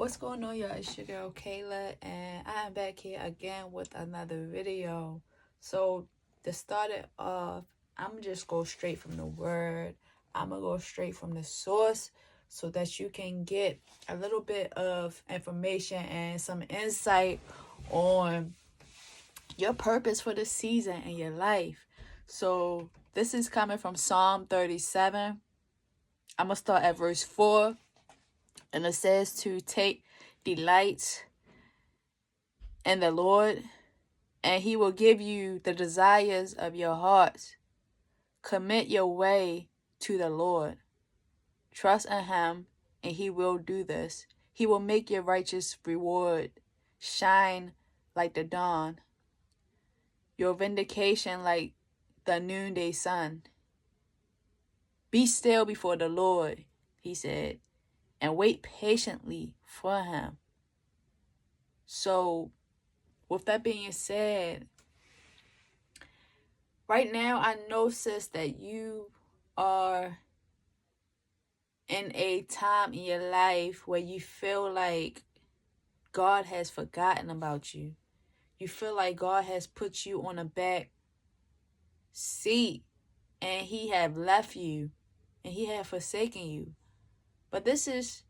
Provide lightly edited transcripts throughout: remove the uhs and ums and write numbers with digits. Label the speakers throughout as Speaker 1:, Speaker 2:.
Speaker 1: What's going on, y'all? It's your girl Kayla, and I am back here again with another video. So to start it off, I'm just go straight from the word. I'm gonna go straight from the source so that you can get a little bit of information and some insight on your purpose for the season in your life. So this is coming from Psalm 37. I'm gonna start at verse 4. And it says to take delight in the Lord, and he will give you the desires of your heart. Commit your way to the Lord. Trust in him, and he will do this. He will make your righteous reward shine like the dawn, your vindication like the noonday sun. Be still before the Lord, he said, and wait patiently for him. So, with that being said, right now I know, sis, that you are in a time in your life where you feel like God has forgotten about you. You feel like God has put you on a back seat and he have left you and he have forsaken you. But this is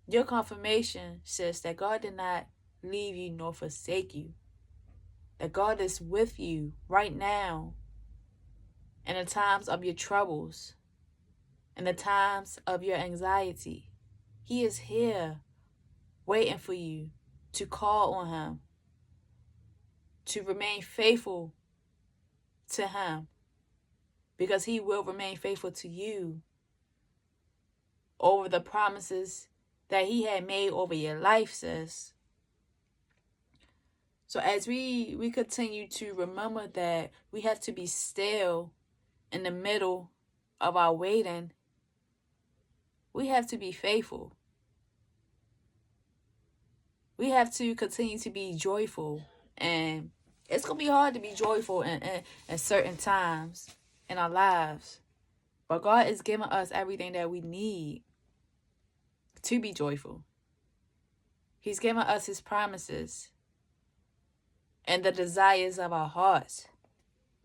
Speaker 1: your confirmation, sis, that God did not leave you nor forsake you. That God is with you right now in the times of your troubles, in the times of your anxiety. He is here waiting for you to call on him, to remain faithful to him, because he will remain faithful to you over the promises that he had made over your life, sis. So as we continue to remember that we have to be still in the middle of our waiting, we have to be faithful. We have to continue to be joyful. And it's going to be hard to be joyful in certain times in our lives. But God is giving us everything that we need to be joyful. He's giving us his promises and the desires of our hearts.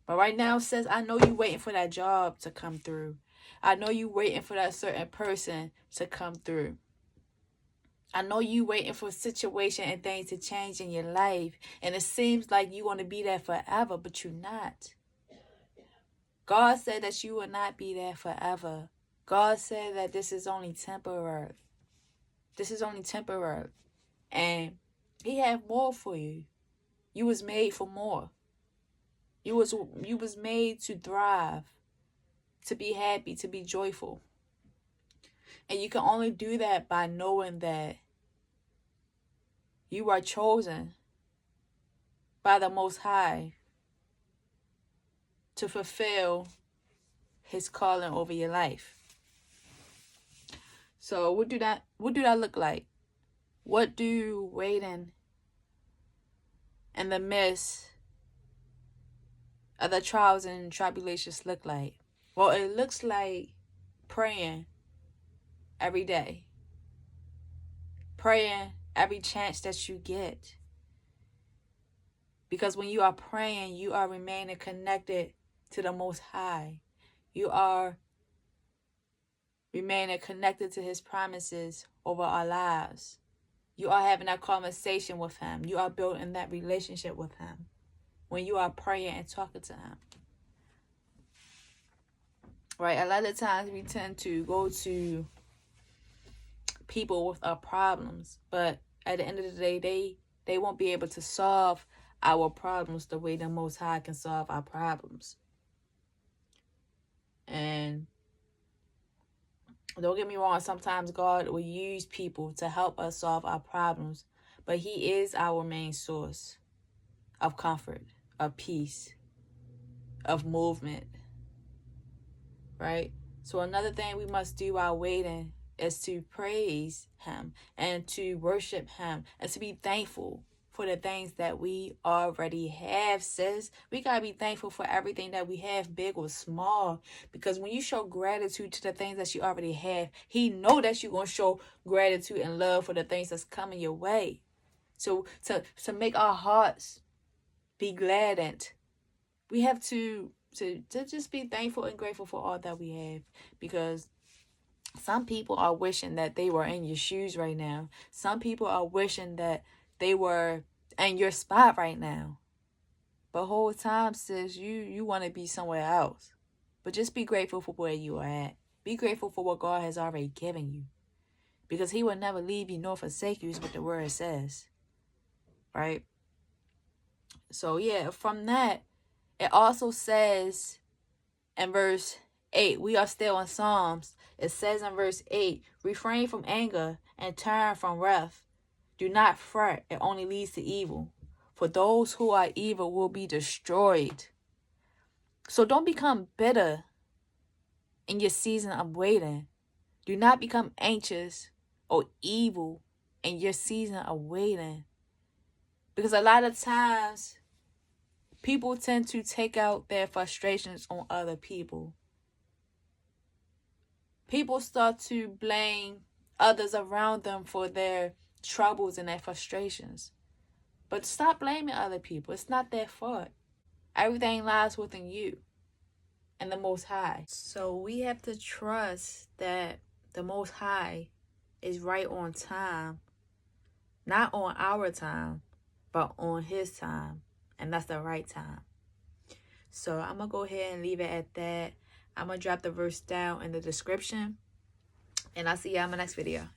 Speaker 1: But right now, sis, I know you're waiting for that job to come through. I know you're waiting for that certain person to come through. I know you waiting for a situation and things to change in your life. And it seems like you want to be there forever, but you're not. God said that you will not be there forever. God said that this is only temporary. This is only temporary. And he had more for you. You was made for more. You was made to thrive, to be happy, to be joyful. And you can only do that by knowing that you are chosen by the Most High to fulfill his calling over your life. So what do that look like? What do waiting in the midst of the trials and tribulations look like? Well, it looks like praying every day. Praying every chance that you get. Because when you are praying, you are remaining connected to the Most High. You are remaining connected to his promises over our lives. You are having that conversation with him. You are building that relationship with him when you are praying and talking to him. Right? A lot of times we tend to go to people with our problems, but at the end of the day, they won't be able to solve our problems the way the Most High can solve our problems. And don't get me wrong, sometimes God will use people to help us solve our problems, but he is our main source of comfort, of peace, of movement, right? So another thing we must do while waiting is to praise him and to worship him and to be thankful for the things that we already have, sis. We gotta be thankful for everything that we have, big or small. Because when you show gratitude to the things that you already have, he know that you're gonna show gratitude and love for the things that's coming your way. So to make our hearts be gladdened, we have to just be thankful and grateful for all that we have. Because some people are wishing that they were in your shoes right now. Some people are wishing that they were in your spot right now. But whole time, sis, you want to be somewhere else. But just be grateful for where you are at. Be grateful for what God has already given you. Because he will never leave you nor forsake you is what the word says. Right? So yeah, from that, it also says in verse 8, we are still in Psalms. It says in verse 8, refrain from anger and turn from wrath. Do not fret, it only leads to evil. For those who are evil will be destroyed. So don't become bitter in your season of waiting. Do not become anxious or evil in your season of waiting. Because a lot of times, people tend to take out their frustrations on other people. People start to blame others around them for their troubles and their frustrations. But stop blaming other people. It's not their fault. Everything lies within you and the Most High. So we have to trust that the Most High is right on time. Not on our time, but on his time. And that's the right time. So I'm going to go ahead and leave it at that. I'm going to drop the verse down in the description. And I'll see y'all in my next video.